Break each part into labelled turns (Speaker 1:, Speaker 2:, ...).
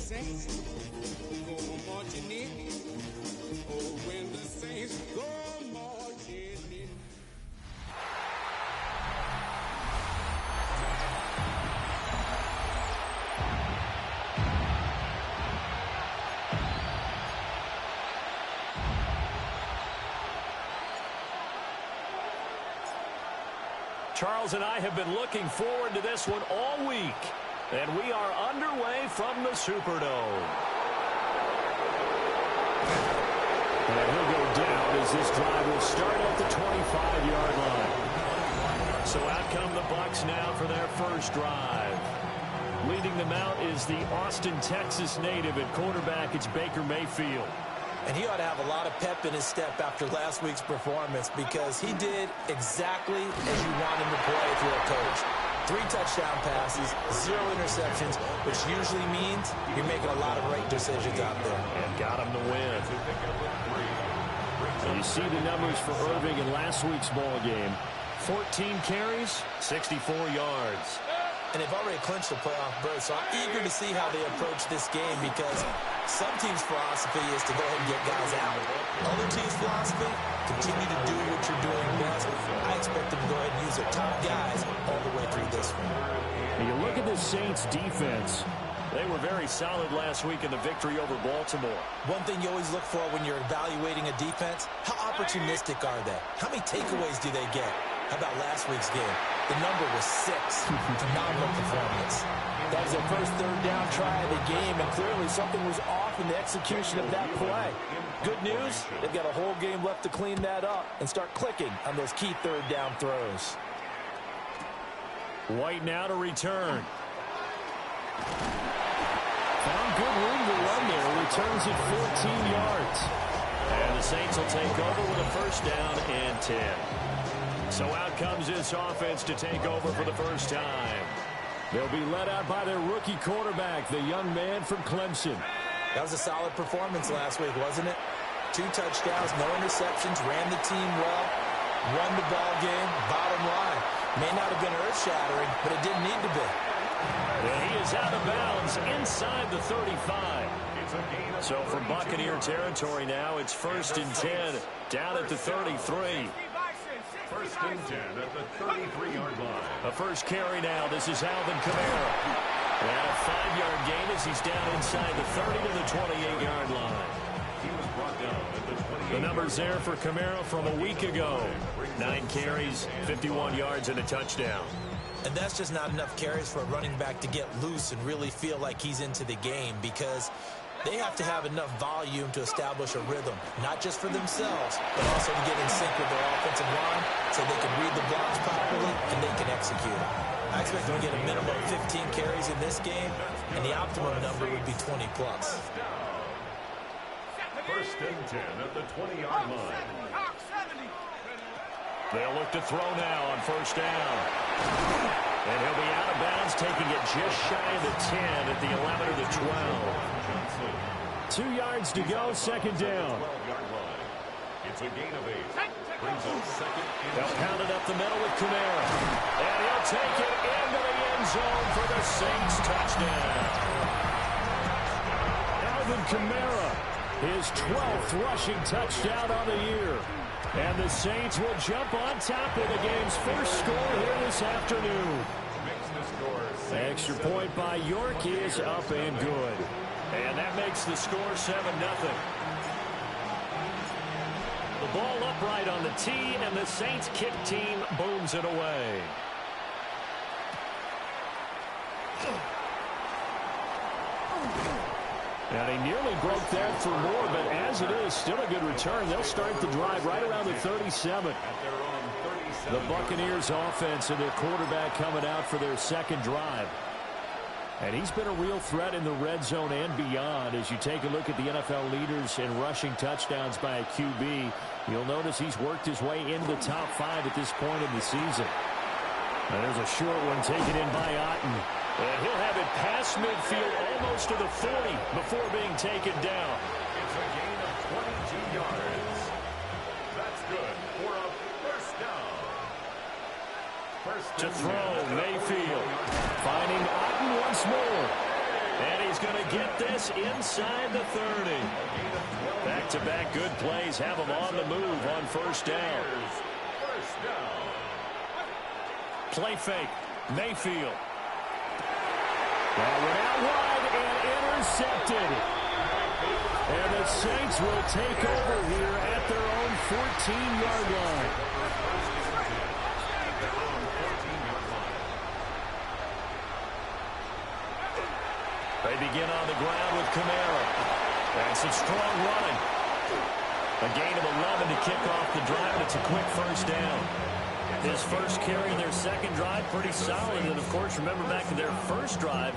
Speaker 1: saints go marching in. Oh, when the saints go marching in.
Speaker 2: Charles and I have been looking forward to this one all week. And we are underway from the Superdome. And he'll go down as this drive will start at the 25-yard line. So out come the Bucs now for their first drive. Leading them out is the Austin, Texas native at quarterback. It's Baker Mayfield.
Speaker 3: And he ought to have a lot of pep in his step after last week's performance because he did exactly as you want him to play if you're a coach. 3 touchdown passes, 0 interceptions, which usually means you're making a lot of right decisions out there.
Speaker 2: And got him to win. And you see the numbers for Irving in last week's ball game. 14 carries, 64 yards.
Speaker 3: And they've already clinched the playoff berth, so I'm eager to see how they approach this game because some teams' philosophy is to go ahead and get guys out. Other teams' philosophy, continue to do what you're doing best. I expect them to go ahead and use their top guys all the way through this one.
Speaker 2: And you look at the Saints' defense. They were very solid last week in the victory over Baltimore. One
Speaker 3: thing you always look for when you're evaluating a defense, how opportunistic are they? How many takeaways do they get? How about last week's game? The number was 6. Phenomenal performance. That was their first third down try of the game, and clearly something was off in the execution of that play. Good news, they've got a whole game left to clean that up and start clicking on those key third down throws.
Speaker 2: White now to return. Found good room to run there. Returns it 14 yards. And the Saints will take over with a first down and 10. So out comes this offense to take over for the first time. They'll be led out by their rookie quarterback, the young man from Clemson.
Speaker 3: That was a solid performance last week, wasn't it? 2 touchdowns, no interceptions, ran the team well, won the ball game. Bottom line, may not have been earth-shattering, but it didn't need to be.
Speaker 2: And he is out of bounds inside the 35. So from Buccaneer territory now, it's 1st and 10 down at the 33.
Speaker 4: 1st and 10 at the 33-yard line.
Speaker 2: A first carry now. This is Alvin Kamara. And a 5-yard gain as he's down inside the 30 to the 28-yard line.
Speaker 4: He was brought down at the 28.
Speaker 2: The numbers there for Kamara from a week ago. 9 carries, 51 yards, and a touchdown.
Speaker 3: And that's just not enough carries for a running back to get loose and really feel like he's into the game because they have to have enough volume to establish a rhythm, not just for themselves, but also to get in sync with their offensive line so they can read the blocks properly and they can execute it. I expect them to get a minimum of 15 carries in this game, and the optimum number would be 20+.
Speaker 4: 1st and 10 at the 20-yard line.
Speaker 2: They'll look to throw now on first down. And he'll be out of bounds, taking it just shy of the 10 at the 11 or the 12. 2 yards to go, second down.
Speaker 4: It's a gain of 8. Brings up 2nd.
Speaker 2: They'll pound it up the middle with Kamara. And he'll take it into the end zone for the Saints touchdown. Alvin Kamara, his 12th rushing touchdown on the year. And the Saints will jump on top of the game's first score here this afternoon. Extra point by York is up and good. And that makes the score 7-0. The ball upright on the tee, and the Saints kick team booms it away. And he nearly broke that for more, but as it is, still a good return. They'll start the drive right around the 37. The Buccaneers offense and their quarterback coming out for their second drive. And he's been a real threat in the red zone and beyond. As you take a look at the NFL leaders in rushing touchdowns by a QB, you'll notice he's worked his way into the top 5 at this point in the season. And there's a short one taken in by Otten. And he'll have it past midfield almost to the 40 before being taken down.
Speaker 4: It's a gain of 22 yards. That's good for a first down.
Speaker 2: To throw, Mayfield finding Otten once more. And he he's going to get this inside the 30. Back-to-back good plays have him on the move on first down. Play fake. Mayfield. That went out wide and intercepted. And the Saints will take over here at their own 14-yard line. They begin on the ground with Kamara. And some strong running. A gain of 11 to kick off the drive, and it's a quick first down. His first carry in their second drive, pretty solid. And, of course, remember back to their first drive,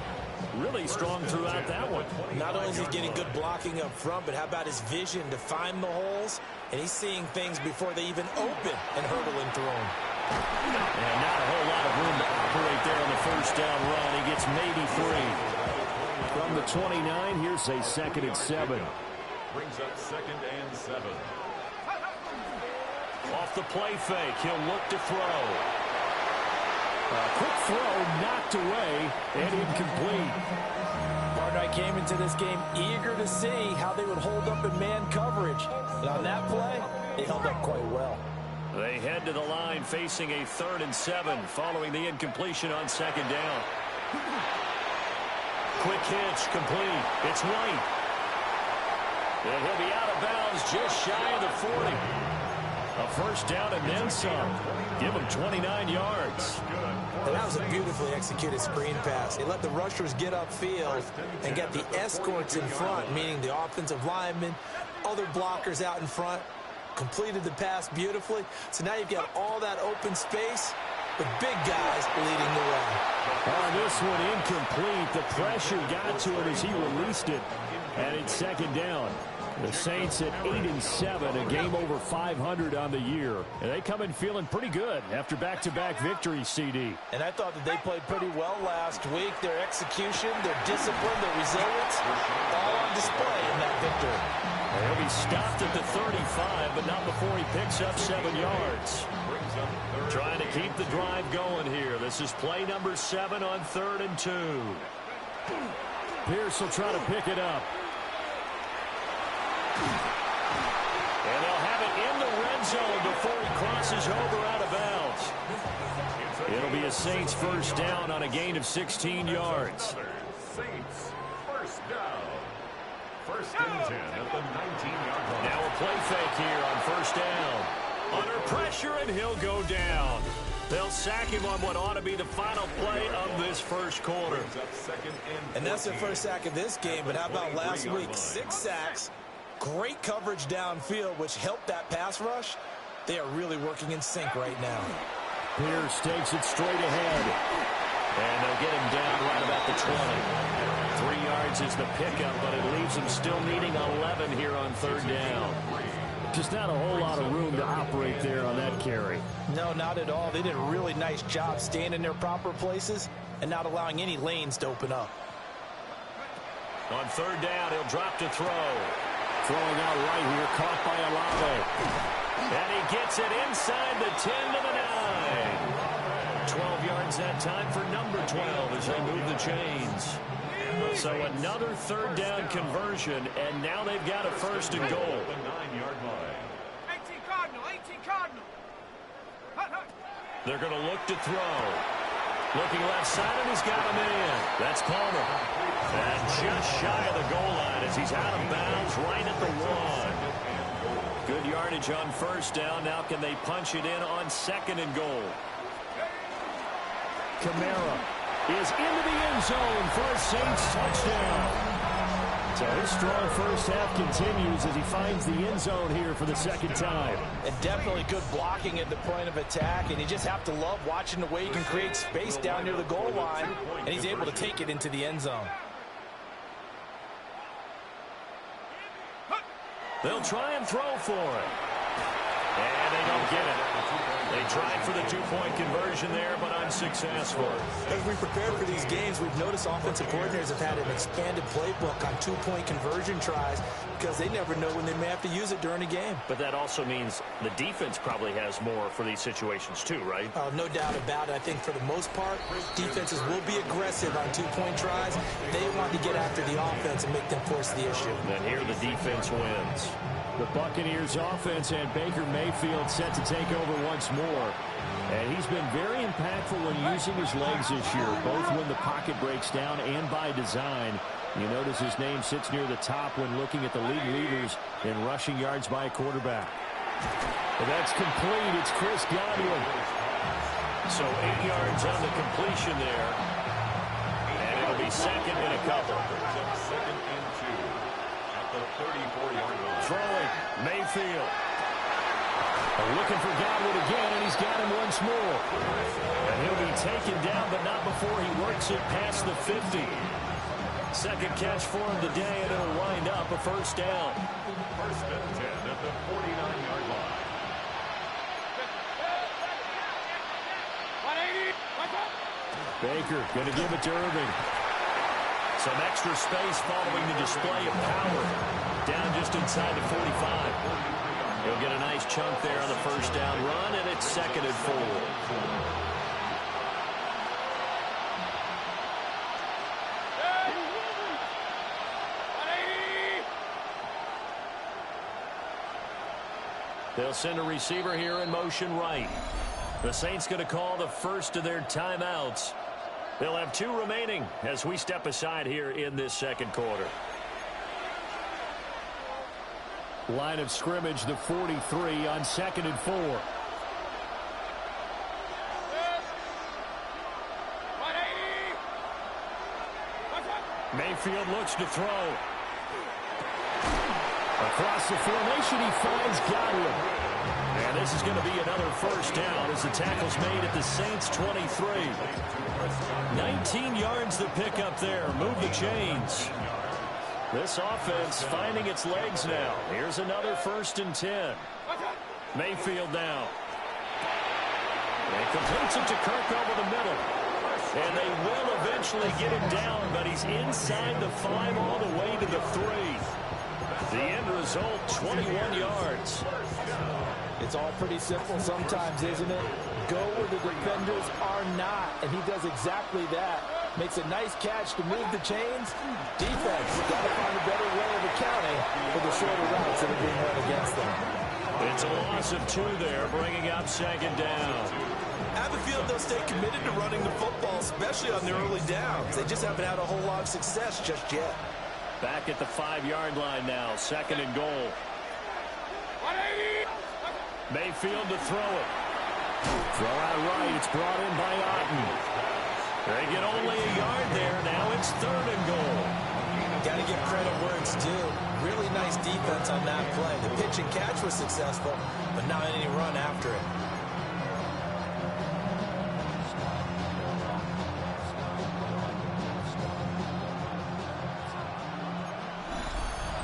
Speaker 2: really strong throughout that one.
Speaker 3: Not only is he getting good blocking up front, but how about his vision to find the holes? And he's seeing things before they even open and hurdling through them.
Speaker 2: And not a whole lot of room to operate there on the first down run. He gets maybe 3. From the 29, here's a 2nd and 7.
Speaker 4: Brings up 2nd and 7.
Speaker 2: Off the play fake, he'll look to throw. A quick throw knocked away and incomplete.
Speaker 3: Partner, I came into this game eager to see how they would hold up in man coverage. And on that play, they held up quite well.
Speaker 2: They head to the line facing a 3rd and 7 following the incompletion on 2nd down. Quick hitch, complete. It's White. And he'll be out of bounds just shy of the 40. A first down and then some. Give him 29 yards.
Speaker 3: And that was a beautifully executed screen pass. They let the rushers get upfield and get the escorts in front, meaning the offensive linemen, other blockers out in front, completed the pass beautifully. So now you've got all that open space with big guys leading the way.
Speaker 2: On this one, incomplete. The pressure got to him as he released it. And it's 2nd down. The Saints at 8 and 7, a game over 500 on the year. And they come in feeling pretty good after back-to-back victories, CD.
Speaker 3: And I thought that they played pretty well last week. Their execution, their discipline, their resilience, all on display in that victory.
Speaker 2: He'll be stopped at the 35, but not before he picks up 7 yards. Trying to keep the drive going here. This is play number 7 on 3rd and 2. Pierce will try to pick it up. And they'll have it in the red zone before he crosses over out of bounds. It'll be a Saints first down on a gain of 16 yards.
Speaker 4: Saints first down. 1st and 10 at the 19-yard line.
Speaker 2: Now a play fake here on first down. Under pressure, and he'll go down. They'll sack him on what ought to be the final play of this first quarter.
Speaker 3: And that's their first sack of this game, but how about last week? 6 sacks. Great coverage downfield, which helped that pass rush. They are really working in sync right now.
Speaker 2: Pierce takes it straight ahead. And they'll get him down right about the 20. 3 yards is the pickup, but it leaves him still needing 11 here on 3rd down. Just not a whole lot of room to operate there on that carry.
Speaker 3: No, not at all. They did a really nice job staying in their proper places and not allowing any lanes to open up.
Speaker 2: On 3rd down, he'll drop to throw. Throwing out right here, caught by Olave. And he gets it inside the 10 to the 9. 12 yards that time for number 12 as they move the chains. So another 3rd down conversion, and now they've got a 1st and goal.
Speaker 4: 9-yard line.
Speaker 5: 18 Cardinal, 18 Cardinal.
Speaker 2: They're going to look to throw. Looking left side, and he's got him in. That's Palmer. And just shy of the goal line as he's out of bounds right at the 1. Good yardage on 1st down. Now can they punch it in on 2nd and goal? Kamara is into the end zone for a Saints touchdown. So his strong first half continues as he finds the end zone here for the 2nd time.
Speaker 3: And definitely good blocking at the point of attack, and you just have to love watching the way he can create space down near the goal line, and he's able to take it into the end zone.
Speaker 2: They'll try and throw for it. And they don't get it. They tried for the two-point conversion there, but unsuccessful.
Speaker 3: As we prepare for these games, we've noticed offensive coordinators have had an expanded playbook on two-point conversion tries because they never know when they may have to use it during a game.
Speaker 2: But that also means the defense probably has more for these situations too, right?
Speaker 3: No doubt about it. I think for the most part, defenses will be aggressive on two-point tries. They want to get after the offense and make them force the issue.
Speaker 2: And here the defense wins. The Buccaneers offense and Baker Mayfield set to take over once more. And he's been very impactful when using his legs this year, both when the pocket breaks down and by design. You notice his name sits near the top when looking at the league leaders in rushing yards by a quarterback. And that's complete. It's Chris Godwin. So 8 yards on the completion there. And it'll be second and a couple.
Speaker 4: Second and 2 at the 34-yard line.
Speaker 2: Throwing, Mayfield. Looking for Godwin again, and he's got him once more. And he'll be taken down, but not before he works it past the 50. Second catch for him today, and it'll wind up a first down.
Speaker 4: First and 10 at the 49-yard line.
Speaker 5: 180. Watch out.
Speaker 2: Baker going to give it to Irving. Some extra space following the display of power. Down just inside the 45. He'll get a nice chunk there on the first down run, and it's second and 4. They'll send a receiver here in motion right. The Saints going to call the first of their timeouts. They'll have 2 remaining as we step aside here in this second quarter. Line of scrimmage, the 43 on second and 4.
Speaker 5: 180. Watch out.
Speaker 2: Mayfield looks to throw. Across the formation, he finds Godwin. And this is going to be another first down as the tackle's made at the Saints' 23. 19 yards to pick up there. Move the chains. This offense finding its legs now. Here's another first and 10. Mayfield now. And completes it to Kirk over the middle. And they will eventually get him down, but he's inside the 5 all the way to the 3. The end result, 21 yards.
Speaker 3: It's all pretty simple sometimes, isn't it? Go where the defenders are not, and he does exactly that. Makes a nice catch to move the chains. Defense got to find a better way of accounting for the shorter routes that are being run against them.
Speaker 2: It's a loss of 2 there, bringing up second down.
Speaker 3: I have a feeling they'll stay committed to running the football, especially on their early downs. They just haven't had a whole lot of success just yet.
Speaker 2: Back at the 5-yard line now, second and goal.
Speaker 5: 180.
Speaker 2: Mayfield to throw it. Throw out right, it's brought in by Otten. They get only a yard there. Now it's third and goal.
Speaker 3: Got to give credit where it's due. Really nice defense on that play. The pitch and catch was successful, but not any run after it.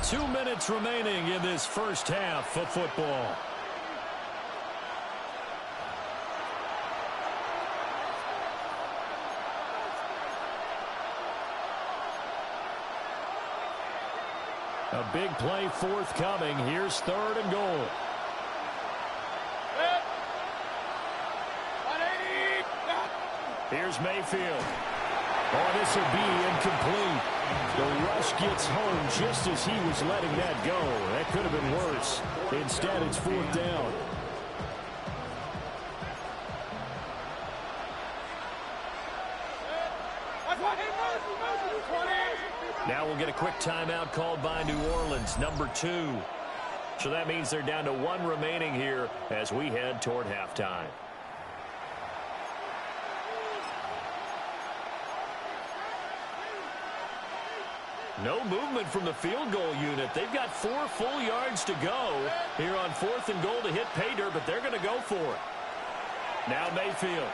Speaker 2: Two minutes remaining in this first half of football. A big play forthcoming. Here's third and goal.
Speaker 5: 180.
Speaker 2: Here's Mayfield. Oh, this will be incomplete. The rush gets home just as he was letting that go. That could have been worse. Instead, it's fourth down. Now we'll get a quick timeout called by New Orleans, number 2. So that means they're down to 1 remaining here as we head toward halftime. No movement from the field goal unit. They've got 4 full yards to go here on fourth and goal to hit pay dirt, but they're going to go for it. Now Mayfield.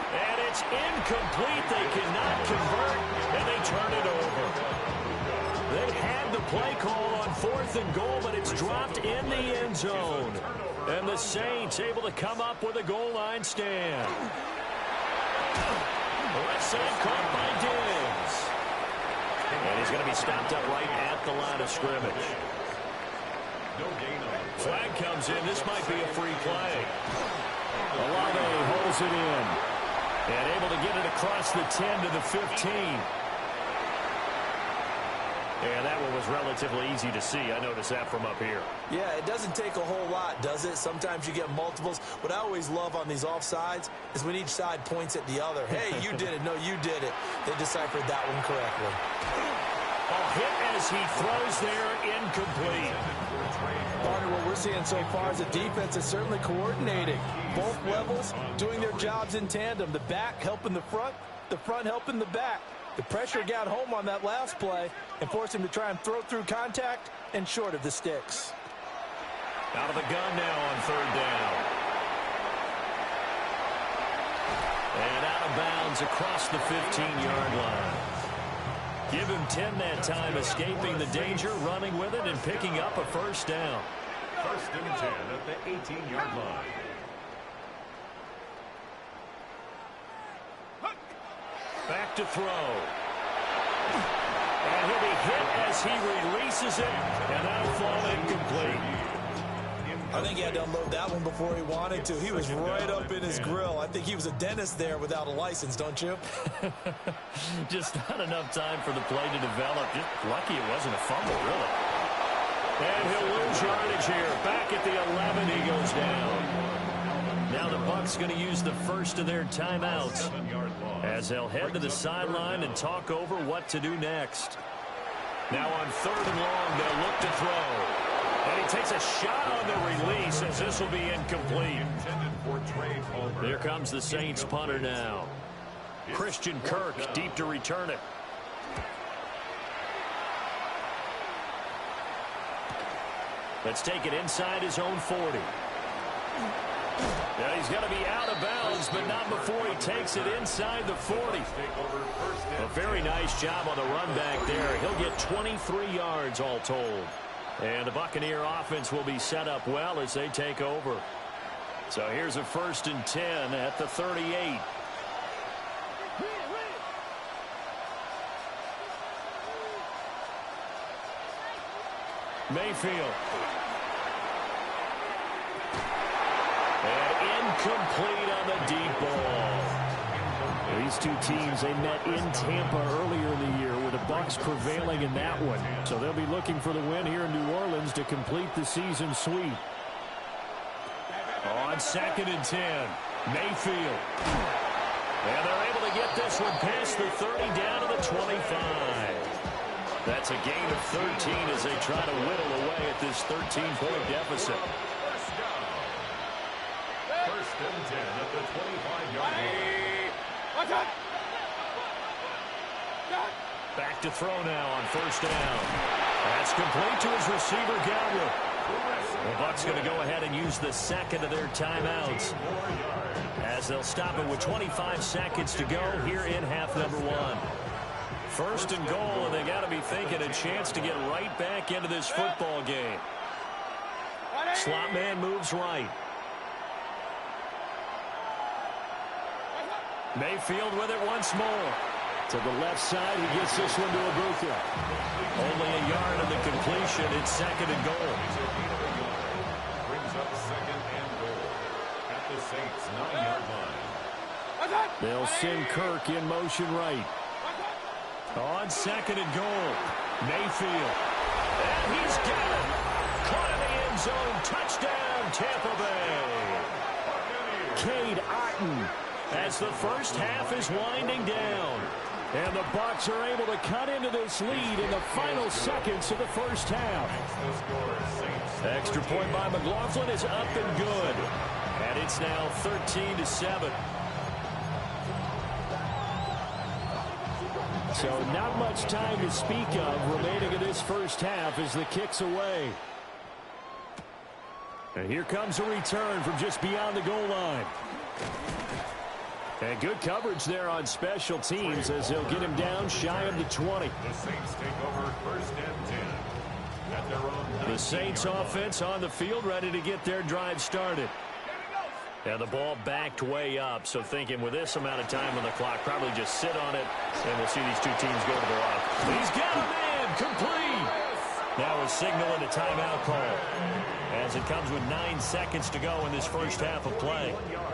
Speaker 2: And it's incomplete. They cannot convert, and they turn it over. They had the play call on 4th and goal, but it's dropped in the end zone. And the Saints able to come up with a goal line stand. Left side caught by Diggs. And he's going to be stopped up right at the line of scrimmage. Flag comes in. This might be a free play. Olave holds it in. And able to get it across the 10 to the 15. And that one was relatively easy to see. I noticed that from up here.
Speaker 3: Yeah, it doesn't take a whole lot, does it? Sometimes you get multiples. What I always love on these offsides is when each side points at the other. Hey, you did it. No, you did it. They deciphered that one correctly.
Speaker 2: A hit as he throws there, incomplete.
Speaker 3: Partner, what we're seeing so far is the defense is certainly coordinating. Both levels doing their jobs in tandem. The back helping the front helping the back. The pressure got home on that last play and forced him to try and throw through contact and short of the sticks.
Speaker 2: Out of the gun now on 3rd down. And out of bounds across the 15-yard line. Give him 10 that time, escaping the danger, running with it, and picking up a 1st down.
Speaker 4: 1st and 10 at the 18-yard line.
Speaker 2: Back to throw. And he'll be hit as he releases it, and that'll fall incomplete.
Speaker 3: I think he had to unload that one before he wanted to. He was right up in his grill. I think he was a dentist there without a license, don't you?
Speaker 2: Just not enough time for the play to develop. Just lucky it wasn't a fumble, really. And he'll lose yardage here. Back at the 11, he goes down. Now the Bucs going to use the first of their timeouts as they'll head to the sideline and talk over what to do next. Now on 3rd and long, they'll look to throw. And he takes a shot on the release as this will be incomplete. Here comes the Saints punter now. Christian Kirk deep to return it. Let's take it inside his own 40. Yeah, he's going to be out of bounds, but not before he takes it inside the 40. A very nice job on the run back there. He'll get 23 yards all told. And the Buccaneer offense will be set up well as they take over. So here's a 1st and 10 at the 38. Mayfield. And incomplete on the deep ball. These two teams, they met in Tampa earlier in the year with the Bucs prevailing in that one. So they'll be looking for the win here in New Orleans to complete the season sweep. On 2nd and 10, Mayfield. And they're able to get this one past the 30 down to the 25. That's a gain of 13 as they try to whittle away at this 13-point deficit.
Speaker 4: 1st and 10 at the 25-yard line.
Speaker 2: Back to throw now on 1st down. That's complete to his receiver, Gallup. The Bucs going to go ahead and use the 2nd of their timeouts as they'll stop it with 25 seconds to go here in half number 1. 1st and goal, and they got to be thinking a chance to get right back into this football game. Slot man moves right. Mayfield with it once more. To the left side, he gets this one to Ibuka. Only a yard of the completion. It's 2nd and goal.
Speaker 4: Brings up 2nd and goal at the Saints 9-yard line.
Speaker 2: They'll send Kirk in motion right. On 2nd and goal, Mayfield. And he's got it. Caught in the end zone. Touchdown, Tampa Bay. Cade Otton as the first half is winding down. And the Bucs are able to cut into this lead in the final seconds of the first half. Extra point by McLaughlin is up and good. And it's now 13-7. So not much time to speak of remaining in this first half as the kick's away. And here comes a return from just beyond the goal line. And good coverage there on special teams as they'll get him down shy of the 20.
Speaker 4: The Saints take over 1st and 10. at their own 19-yard line.
Speaker 2: The Saints offense on the field, ready to get their drive started. And the ball backed way up, so thinking with this amount of time on the clock, probably just sit on it, and we'll see these two teams go to the lock. He's got a man, complete. Now a signal and a timeout call, as it comes with 9 seconds to go in this first half of play.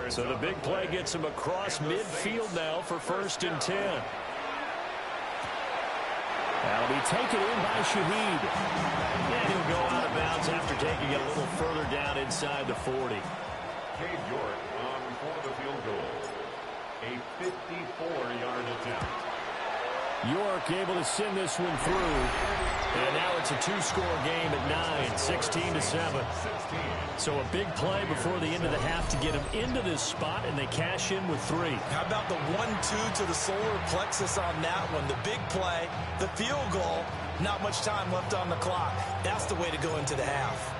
Speaker 2: So the big play gets him across midfield now for 1st and 10. That'll be taken in by Shaheed. And he'll go out of bounds after taking it a little further down inside the 40.
Speaker 4: Cade York on for the field goal. A 54-yard attempt.
Speaker 2: York able to send this one through. And now it's a 2-score game at 9, 16-7. So a big play before the end of the half to get him into this spot, and they cash in with 3.
Speaker 3: How about the 1-2 to the solar plexus on that one? The big play, the field goal, not much time left on the clock. That's the way to go into the half.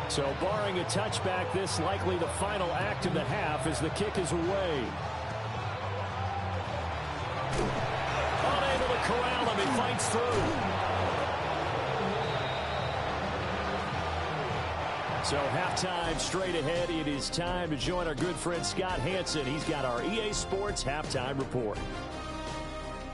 Speaker 2: So barring a touchback, this likely the final act of the half as the kick is away. Unable to corral him, he fights through. So halftime straight ahead. It is time to join our good friend Scott Hanson. He's got our EA Sports halftime report.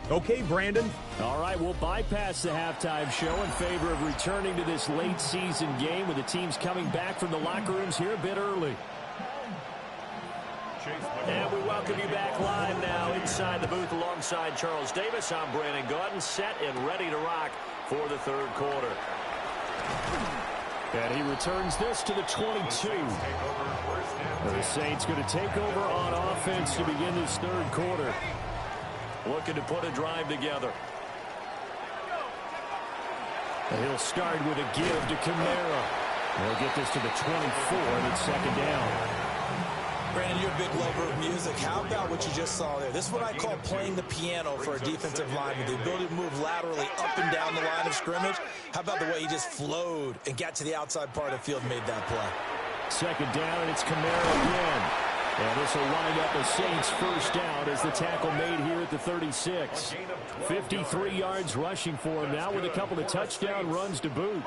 Speaker 6: Okay, Brandon.
Speaker 2: All right, we'll bypass the halftime show in favor of returning to this late season game with the teams coming back from the locker rooms here a bit early. And we welcome you back live now inside the booth alongside Charles Davis. I'm Brandon Gaudin, set and ready to rock for the third quarter. And he returns this to the 22. The Saints going to take over on offense to begin this third quarter. Looking to put a drive together. And he'll start with a give to Kamara. They'll get this to the 24, and it's 2nd down.
Speaker 3: Brandon, you're a big lover of music. How about what you just saw there? This is what I call playing the piano for a defensive lineman. The ability to move laterally up and down the line of scrimmage. How about the way he just flowed and got to the outside part of the field and made that play?
Speaker 2: 2nd down, and it's Kamara again. And this will wind up a Saints first down as the tackle made here at the 36. 53 yards rushing for him now with a couple of touchdown runs to boot.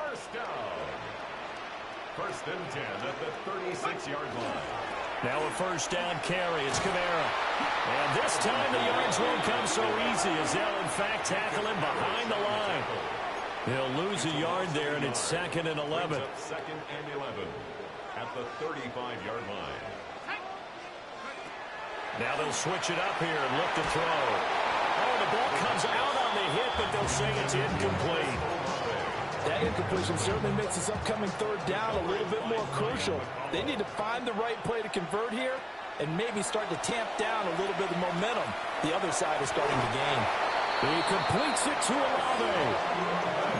Speaker 4: First and 10 at the 36-yard line.
Speaker 2: Now a first down carry. It's Kamara. And this time the yards won't come so easy as they'll in fact tackle him behind the line. They'll lose a yard there, and it's 2nd and 11.
Speaker 4: 2nd and 11 at the 35-yard line.
Speaker 2: Now they'll switch it up here and look to throw. Oh, the ball comes out on the hit, but they'll say it's incomplete.
Speaker 7: That incompletion certainly makes this upcoming 3rd down a little bit more crucial. They need to find the right play to convert here and maybe start to tamp down a little bit of momentum the other side is starting to gain.
Speaker 2: He completes it to Olave.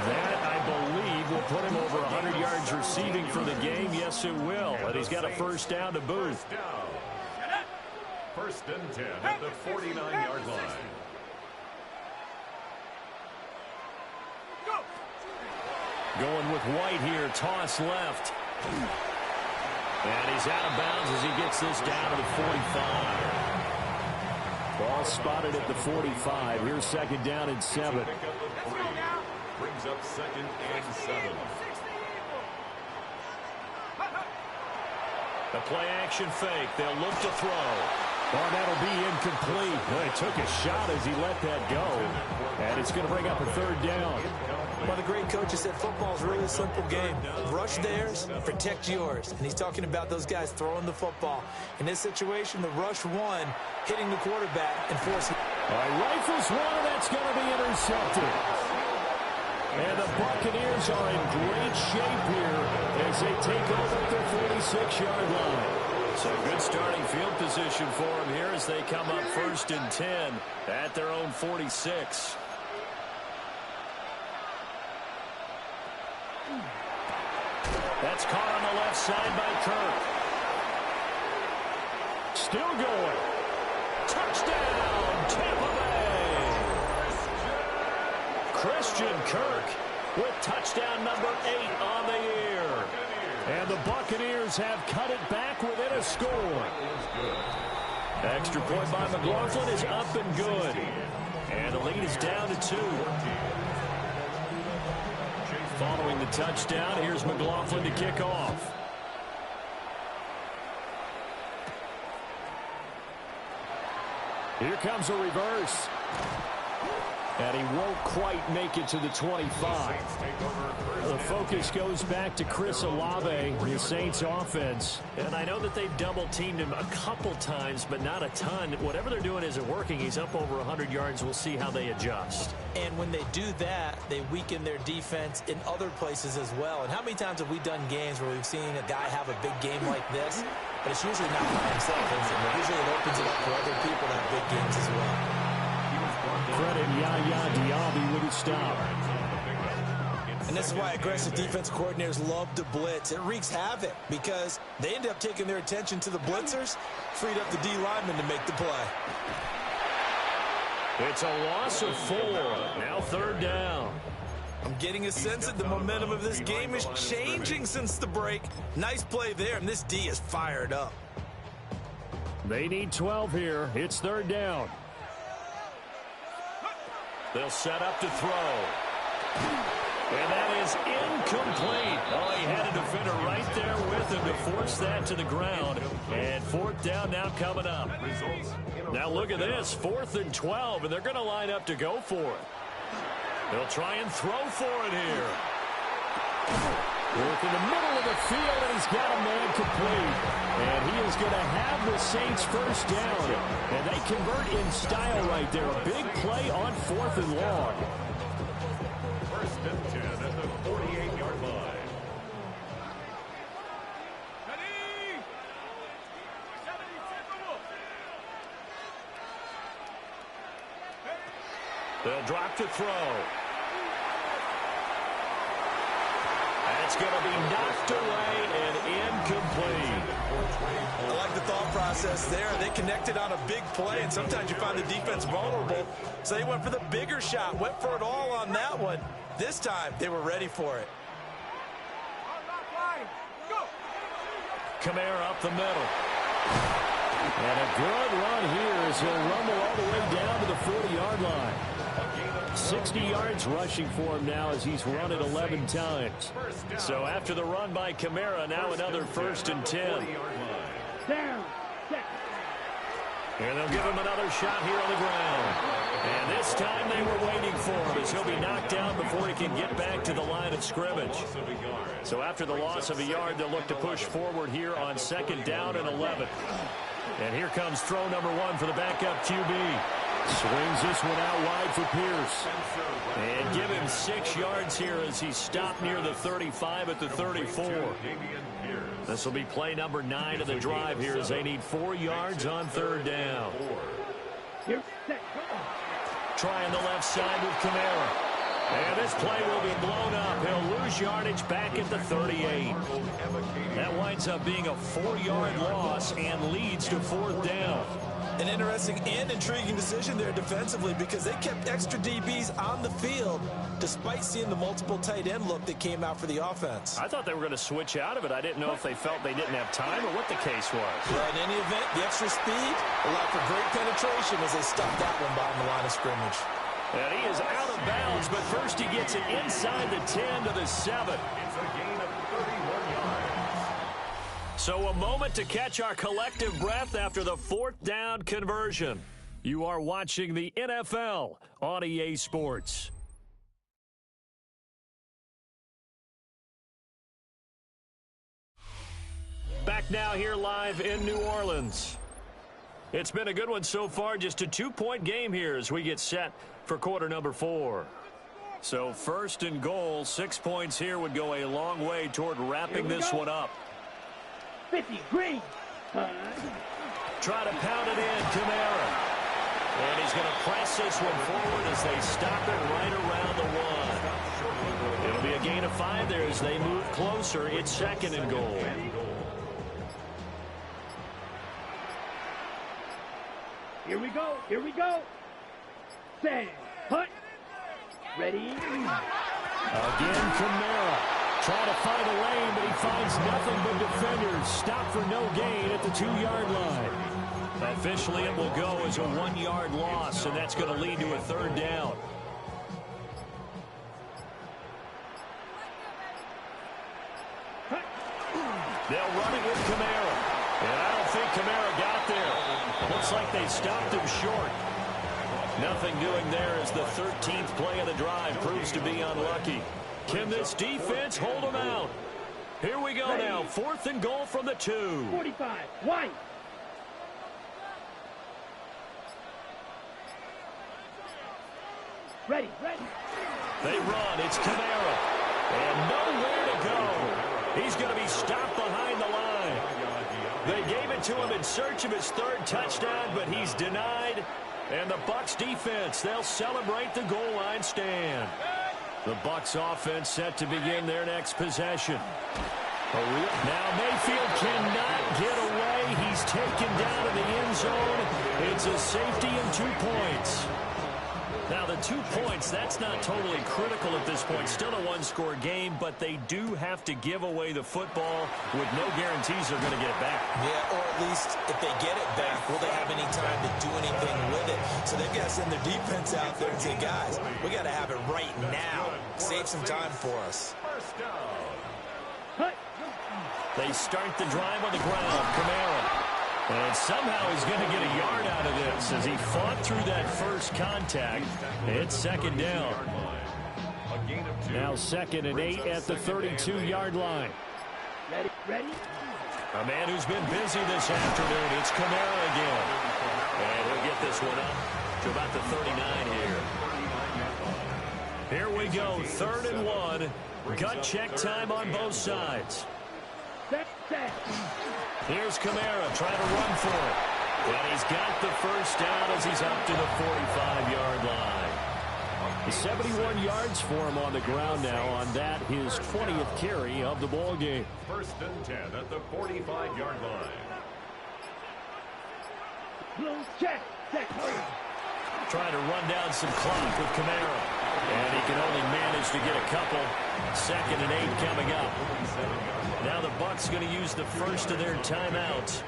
Speaker 2: That, I believe, will put him over 100 yards receiving for the game. Yes, it will. And he's got a first down to boot.
Speaker 4: First and 10 at the 49-yard line.
Speaker 2: Going with White here, toss left. And he's out of bounds as he gets this down to the 45. Ball spotted at the 45. Here's 2nd down and 7.
Speaker 4: Brings up 2nd and 7.
Speaker 2: The play action fake. They'll look to throw. Oh, that'll be incomplete. Well, he took a shot as he let that go. And it's going to bring up a 3rd down.
Speaker 3: One of the great coaches said football is a really simple game. Rush theirs, protect yours. And he's talking about those guys throwing the football. In this situation, the rush one, hitting the quarterback and forcing.
Speaker 2: All right, rifles one, and that's going to be intercepted. And the Buccaneers are in great shape here as they take over at their 46-yard line. So good starting field position for them here as they come up 1st and 10 at their own 46. That's caught on the left side by Kirk. Still going. Touchdown, Tampa Bay. Christian Kirk with touchdown number 8 on the year. And the Buccaneers have cut it back within a score. Extra point by McLaughlin is up and good. And the lead is down to 2. Following the touchdown. Here's McLaughlin to kick off. Here comes a reverse. And he won't quite make it to the 25. The focus goes back to Chris Olave, the Saints offense.
Speaker 8: And I know that they've double-teamed him a couple times, but not a ton. Whatever they're doing isn't working. He's up over 100 yards. We'll see how they adjust.
Speaker 3: And when they do that, they weaken their defense in other places as well. And how many times have we done games where we've seen a guy have a big game like this, but it's usually not by himself, is it? Usually it opens it up for other people to have big games as well.
Speaker 2: Credit Yaya Diaby with a stop.
Speaker 3: And this is why aggressive defense coordinators love to blitz. It wreaks havoc because they end up taking their attention to the blitzers, freed up the D lineman to make the play.
Speaker 2: It's a loss of 4. Now 3rd down.
Speaker 3: I'm getting a sense that the momentum of this game is changing since the break. Nice play there, and this D is fired up.
Speaker 2: They need 12 here. It's 3rd down. They'll set up to throw. And that is incomplete. Oh, he had a defender right there with him to force that to the ground. And 4th down now coming up. Now look at this, 4th and 12, and they're going to line up to go for it. They'll try and throw for it here. Work in the middle of the field, and he's got a man complete. And he is going to have the Saints 1st down. And they convert in style right there. A big play on 4th and long.
Speaker 4: 1st and 10 at the 48-yard line.
Speaker 2: They'll drop to throw. That's going to be knocked away and incomplete.
Speaker 3: I like the thought process there. They connected on a big play, and sometimes you find the defense vulnerable. So they went for the bigger shot, went for it all on that one. This time, they were ready for it.
Speaker 2: Kamara up the middle. And a good run here as he'll rumble all the way down to the 40-yard line. 60 yards rushing for him now as he's run it 11 times. So after the run by Kamara, now another 1st and 10. And they'll give him another shot here on the ground. And this time they were waiting for him as he'll be knocked down before he can get back to the line of scrimmage. So after the loss of a yard, they'll look to push forward here on 2nd down and 11. And here comes throw number 1 for the backup QB. Swings this one out wide for Pierce. And give him 6 yards here as he's stopped near the 35 at the 34. This will be play number 9 of the drive here as they need 4 yards on 3rd down. Trying the left side with Kamara. And this play will be blown up. He'll lose yardage back at the 38. That winds up being a 4-yard loss and leads to 4th down.
Speaker 3: An interesting and intriguing decision there defensively because they kept extra DBs on the field despite seeing the multiple tight end look that came out for the offense.
Speaker 2: I thought they were going to switch out of it. I didn't know if they felt they didn't have time or what the case was.
Speaker 3: Yeah, in any event, the extra speed allowed for great penetration as they stuffed that one behind the line of scrimmage.
Speaker 2: And he is out of bounds, but first he gets it inside the 10 to the 7.
Speaker 4: It's a gain of 31 yards.
Speaker 2: So a moment to catch our collective breath after the 4th down conversion. You are watching the NFL on EA Sports. Back now here live in New Orleans. It's been a good one so far, just a 2-point game here as we get set for quarter number 4. So 1st and goal, 6 points here would go a long way toward wrapping this one up.
Speaker 9: 50, green.
Speaker 2: Try to pound it in, Kamara. And he's going to press this one forward as they stop it right around the 1. It'll be a gain of 5 there as they move closer. It's 2nd and goal.
Speaker 9: Here we go. Here we go. Set. Hut. Ready.
Speaker 2: Again, Kamara. Trying to find a lane, but he finds nothing but defenders. Stop for no gain at the 2-yard line. Officially, it will go as a 1-yard loss, and that's going to lead to a 3rd down. They'll run it with Kamara. And I don't think Kamara got there. Looks like they stopped him short. Nothing doing there as the 13th play of the drive proves to be unlucky. Can this defense hold them out? Here we go now. 4th and goal from the 2.
Speaker 9: 45, White. Ready.
Speaker 2: They run. It's Kamara. And nowhere to go. He's going to be stopped behind the line. They gave it to him in search of his 3rd touchdown, but he's denied. And the Bucs defense, they'll celebrate the goal line stand. The Bucs offense set to begin their next possession. Now Mayfield cannot get away. He's taken down in the end zone. It's a safety and 2 points. Now the 2 points, that's not totally critical at this point. Still a one-score game, but they do have to give away the football with no guarantees they're going to get it back.
Speaker 3: Yeah, or at least if they get it back, will they have any time to do anything with it? So they've got to send their defense out there and say, guys, we got to have it right now. Save some time for us.
Speaker 2: They start the drive on the ground. Kamara. And somehow he's going to get a yard out of this as he fought through that first contact. It's 2nd down. Now 2nd and 8 at the 32-yard line.
Speaker 9: Ready?
Speaker 2: A man who's been busy this afternoon. It's Kamara again. And he'll get this one up to about the 39 here. Here we go. 3rd and 1. Gut check time on both sides. Here's Kamara trying to run for it. And he's got the first down as he's up to the 45-yard line. 71 yards for him on the ground now on that, his 20th carry of the ball game.
Speaker 4: 1st and 10 at the 45-yard line.
Speaker 9: Check.
Speaker 2: Trying to run down some clock with Kamara. And he can only manage to get a couple. 2nd and 8 coming up. Now the Bucs going to use the first of their timeouts.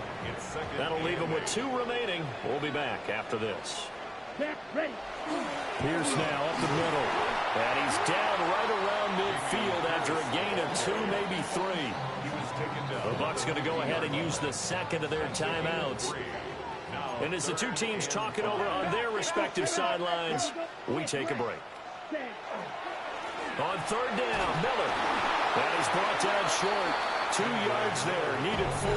Speaker 2: That'll leave them with 2 remaining. We'll be back after this.
Speaker 9: Ready.
Speaker 2: Pierce now up the middle. And he's down right around midfield after a gain of 2, maybe 3. The Bucs going to go ahead and use the 2nd of their timeouts. And as the 2 teams talk it over on their respective sidelines, we take a break. On 3rd down, Miller. That is brought down short. 2 yards there, needed 4.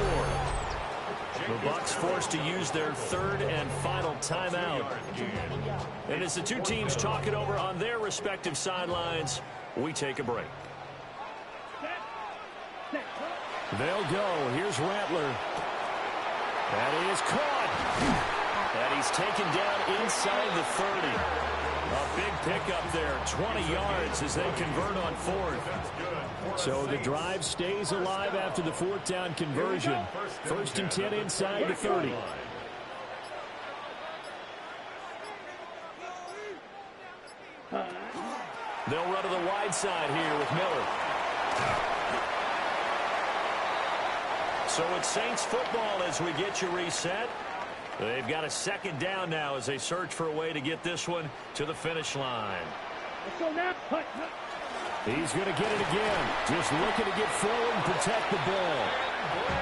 Speaker 2: The Bucs forced to use their 3rd and final timeout. And as the 2 teams talk it over on their respective sidelines, we take a break. They'll go. Here's Rattler. And he is caught. And he's taken down inside the 30. A big pickup there, 20 yards as they convert on 4th. So the drive stays alive after the 4th down conversion. 1st and 10 inside the 30. They'll run to the wide side here with Miller. So it's Saints football as we get you reset. They've got a 2nd down now as they search for a way to get this one to the finish line.
Speaker 9: Let's go now.
Speaker 2: He's going to get it again. Just looking to get forward and protect the ball.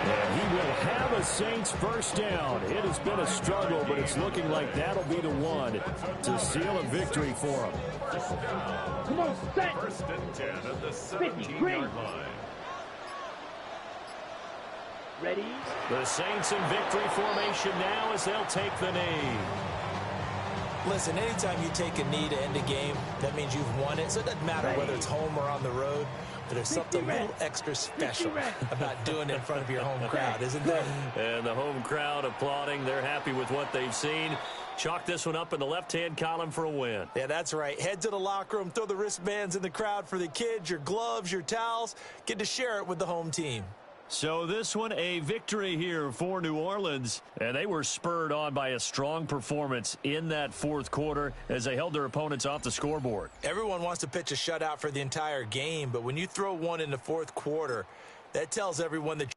Speaker 2: And he will have a Saints first down. It has been a struggle, but it's looking like that'll be the one to seal a victory for him.
Speaker 9: Come on, set.
Speaker 4: 1st and 10 at the 17-yard line.
Speaker 9: Ready?
Speaker 2: The Saints in victory formation now as they'll take the knee.
Speaker 3: Listen, anytime you take a knee to end a game, that means you've won it. So it doesn't matter whether it's home or on the road. But there's something a little extra special about doing it in front of your home crowd, isn't there?
Speaker 2: And the home crowd applauding. They're happy with what they've seen. Chalk this one up in the left-hand column for a win.
Speaker 3: Yeah, that's right. Head to the locker room, throw the wristbands in the crowd for the kids, your gloves, your towels. Get to share it with the home team.
Speaker 2: So this one, a victory here for New Orleans. And they were spurred on by a strong performance in that 4th quarter as they held their opponents off the scoreboard.
Speaker 3: Everyone wants to pitch a shutout for the entire game, but when you throw one in the 4th quarter, that tells everyone that